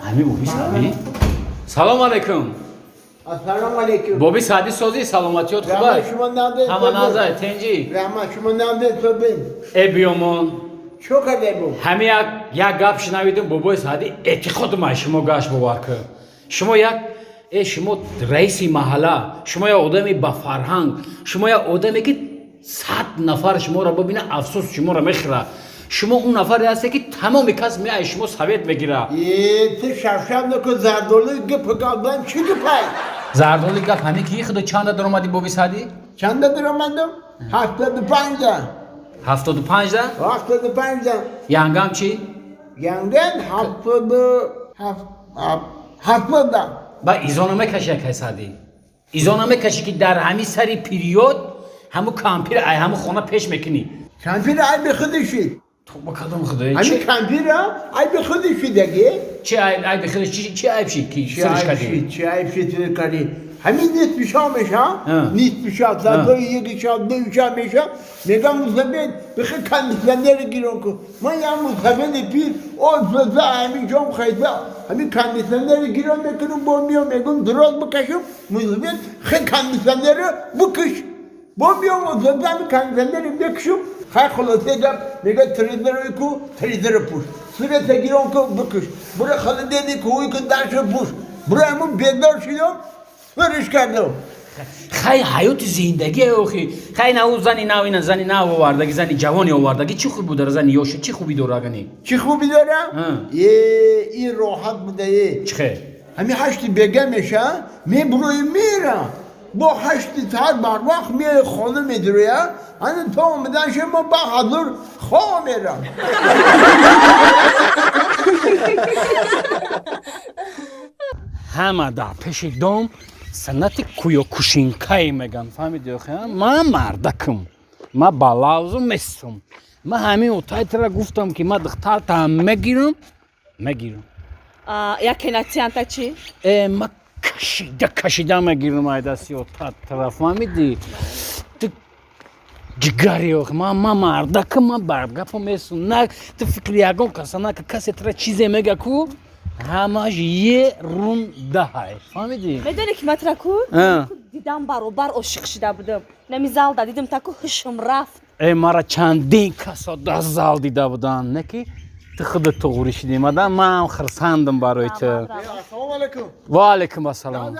Hami Bobby Sadi. Salam aleyküm. Assalamu alaikum. Bobby Sadi sozi salamatiyot Rahman khubay. şuma nade. Hama nazay tenci. Rahman şuma nade sobin. Ebiyomon. Çok adamım. Hami ya gap şnavidim Bobby Sadi eti khudma şmo gash bovarkı. Şmo yak şmo reisi mahala. Şmo ya odami ba farhang. Şmo ya odami ki 100 nafar şmo ra bibine afsus şmo ra mekhra. شما اون نفر هستی که تمامی کس میای شما ثابت بگیره تو شفشم نکن زردولی گپ کردم چی گپای؟ زردولی گپ همین کی خود چند درآمدی بابی سادی؟ چند درآمدم؟ 75 تا. 75 تا؟ 75 تا. یانگام چی؟ یانگام 70 تا. با ایزونامه کشی که سادی ایزونامه کشی که در همین سری پیریود همو کامپیر ای همو خونه پیش میکنی کامپیر ای به خودشید تو با کدوم خوده؟ همین کامپیر ای به خودشید دیگه چی ای به خودش چی ای بشی کی سرش کردی؟ چی ای بشی کردی؟ همین نیست میشه نیست میشه زندوی یکی شب دویشا میشه میگم مزبن بخیر کندیسنر گیرون کو من یا مزبن پیر اون زده همین جام خیلی همین کندیسنر گیرون میکنم با میام میگم دراز بکشم مزبن خیلی کندیسنر بکش با میام مزبن همین کندیسنر بکشم خیلی خلاصه گم میگه تریدر کو تریدر پوش صورت گیرون کو بکش برای خاله دیدی که اوی که درش پوش برای همون بیدار شدم ورش کردم خیلی حیات زندگی اوخی خیلی نه زنی نه اینا زنی نه آوردگی زنی جوانی آوردگی چی خوب داره زنی یوش چی خوبی داره اگنی چی خوبی داره؟ این راحت بوده چه؟ همین هشتی بگه میشه می بروی میره با هشتی تر بر وقت می خانه میدرویه هنه تا اومدن شما با حضور خواه میره همه در پیش دوم سنت کویو کوشینکای میگن فهمیدی خیلی من مردکم من بالاوزو مستم من همین اوتایت را گفتم که من دختر تا میگیرم یا کناتیان تا چی؟ من کشیده میگیرم ایداسی اوتایت طرف فهمیدی تو جگری اوخ من مردکم من برگپو میسم نه تو فکری اگم کسانه که کسی ترا چیزی میگه کو همش یه رونده های فهمیدی؟ میدونی که مطرح کو؟ دیدم برابر عاشق شده بودم نمیزال دا دیدم تا که هشم رفت مرا چندین کسا در زال دیده بودن نکی تو خودت تو غوری شدی مدن من خرسندم برای تو السلام علیکم و علیکم السلام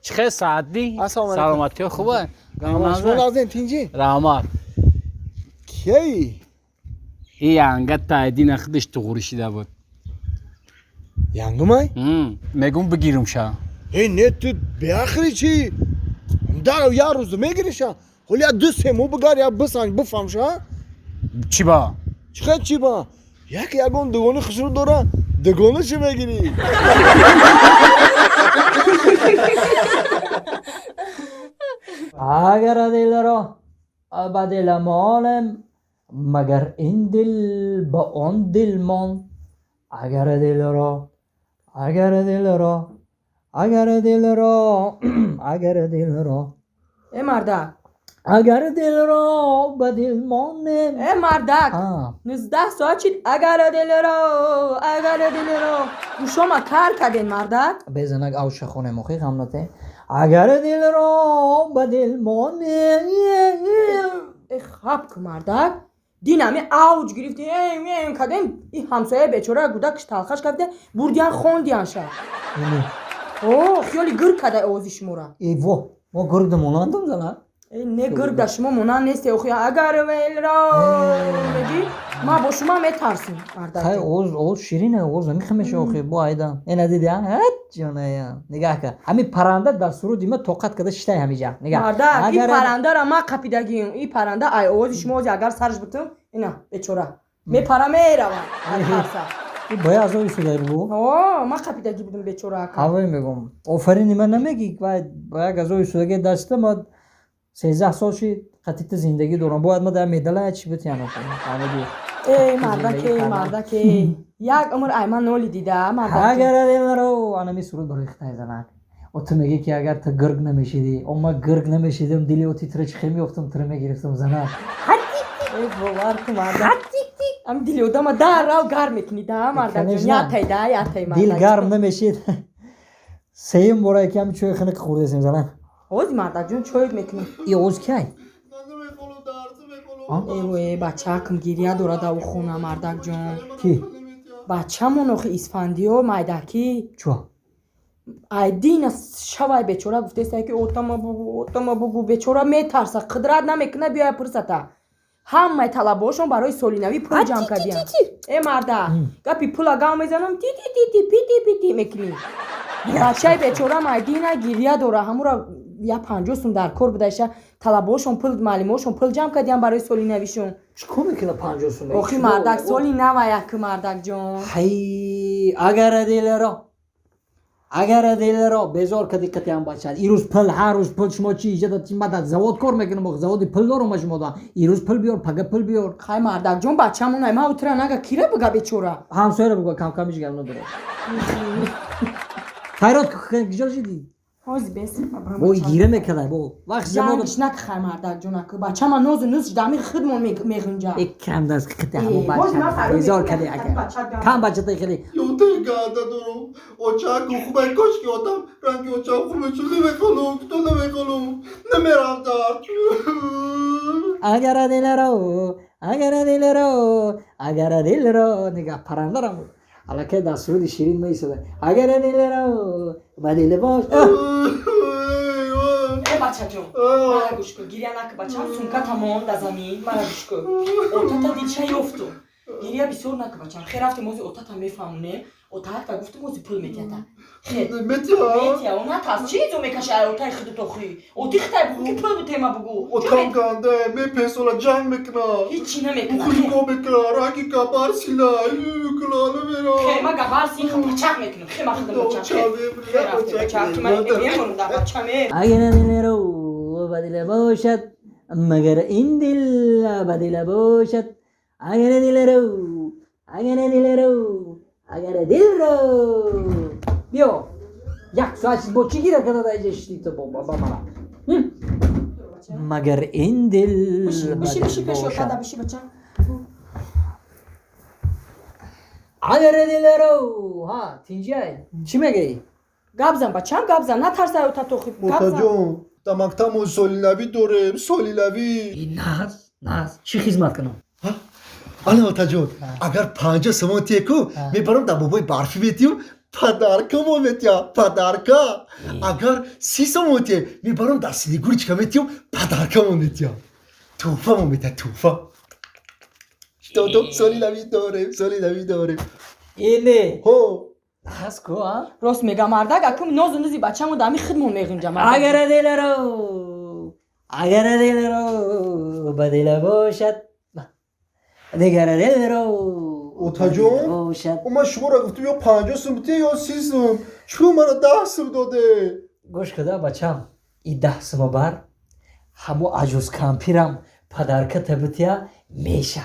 چه ساعتی؟ سلامتی خوبه؟ شما لازم تینجی؟ رحمت کی؟ این انگت تایدین خودش تو غوری شده بود یانگمای؟ میگم بگیرم شا نه تو به آخری چی؟ در یا روز میگیری شا ولی دو سه مو بگار یا بسنج بفهم شا چی با؟ چقدر چی با؟ یکی یکون دوگانه خسرو داره دوگانه چی میگیری؟ اگر دل را با دل مانم مگر این دل با آن دل مان اگر دل را اگر دل را ای مردک اگر دل را با دل مانم ای مردک 19 ساعت چید اگر دل را شما کار کردین مردک بزنگ او شخونه مخی غمناته اگر دل را با دل مانم ای خواب که مردک دینمی اوج گرفتی ایم کردیم این همسایه بیچاره گودکش تلخش کرده بردیان خوندیان شد اوه خیلی گر کرده اوزی شما را ایوه ما گرگ دموناندم زنه نه گرگ در شما مونان نیستی اوخی اگر ویل را بگی ما با شما میترسیم مردک خیلی اوز شیرینه اوز میخمشه اوخی با ایدان اینا دیدی ها هت جانه یا نگاه که همین پرنده در سرود ما توقت کده شتای همیجا نگاه مردک این پرنده را ما قپیدگیم این پرنده ای اوزی شما اوزی اگر سرش بتم اینا بیچاره میپره میروه این باید از اوی سوده رو اوه ما قپیدگی بودم بیچاره هوای میگم آفرینی من نمیگی باید از اوی سودگی دسته ما 13 سال شید خطیت زندگی دورم باید ما در میدله چی بتیانم کنم ای مردک یک عمر ایمان نولی دیده مردک اگر دیم رو آنمی سرود برای اختای زنک و تو میگی که اگر تو گرگ نمیشیدی اما گرگ نمیشیدم دلی و تیتره چی خیلی افتم تره میگرفتم زنک ای باور که مردک ام دل odama darrov gar میکنی da mardakjon Конечно. yatay Dil garm nemeshid. Seyim bora ekam choy xiniq qurdesem zalan. o'z mardakjon cho'yib میکنی I o'z kay. ای بچه‌کم گریه داره و خونه مردکجون Ki? بچه‌مون آخه اسفندیو مایدکی Chua. айдина шавай бечора гуфтеста ки отама бугу бечора метарса қидрат намекуна биёя пурсата ҳамаи талабошон барои солинавӣ пул ҷамъ кардиям э марда гапи пула гам мезанам ти пити мекунӣ бачаи бечора майдина гирия дора ҳамура я 50 сум дар кор будаиша талабошон пул маълимошон пул ҷамъ кардиям барои солинавишон Chiko mekina 50 sum. охи мардак соли наваяк мардакҷон Hay agar adilero bezor ka dikkati ham bachad. İruz pul har roz pul shmo chi ijada timada zavod kor mekinam bak zavodi pul dorum shmo da. İruz pul biyor paga pul biyor. хай мардакҷон бачамон ай ма утра нага кира буга бечора Ham söyle bu kam kam iş gelme duru. Hayrat güzel şey değil. ҳози бес Bu gire mekalay bu. Vaqt zaman ҷангиш накахай мардакҷон аку бачама нозу нуз дами хидмон мехунҷа ekkem das kıtı bu bachad. Bezor kali aga. Kam bachad khali. Yote gada durum. Ocağı kokmaya koş ki adam. Rangi ocağı kurmuşsun ne bekalım. Ne bekalım. Ne merak dert. Agar adilero niga parandaram. Ala ke da suri şirin meyse. Agar adilero badile boş. э бачаҷон мара гӯш кун гирия нак бачам сумка тамом да замин мара гӯш кун отата дилча ёфту гирия бисёр нак бачам хе рафтем ози отата мефаҳмоне отаакта гуфтум ози пул метията хе метия она тас чи изо мекашай отаи хидут охи оти хитай бугу ки пул бутема бугу Otam ganda. Me pesola can mekna. ҳичи намекуна Kuliko mekna. Rangi kabar sila. Kulalı vera. хе ма габарси хе бачак мекунам хе ма хидам бачак хе хе рафтем бачак ки ман мемонда бачаме Agar adilero badile boşat. Magar indil badile boşat. Agar adilero. Agar adilero. Bio. Yak saç boçi gira kadar da geçti to baba bana. Magar indil биши пешо када биши бачак Agar adilero. Ha tincay. Çime gey. габзан бачам габзан натарсай отат охи габзан Otajon. Tamaktam o solinavi dorem. Solilavi. Naz. Çi hizmet kanım. Ana otajon. Agar 5 samotiye ko. Me baram da baboy barfi betiyo. Padarka mı metya? Padarka. Agar 6 samotiye. Me baram da Siliguri çıkametiyo. Padarka mı metya? Tufa mı metya? Tufa. Toto solilavi dorem. İyi. Ho. Hasko ha. рост мегам мардак акум нозу нузи бачаму дами хидмон мехунҷам Agar adilero. Badile boşat. Agar adilero. Otajon. Boşat. Ama şura gittim ya 5 samotiye ya 6 sam. Şu bana 10 sam dode. Goş kada bacham. İddah sıma bar. Hamu acuz kampiram. Padarka tabitiya meşa.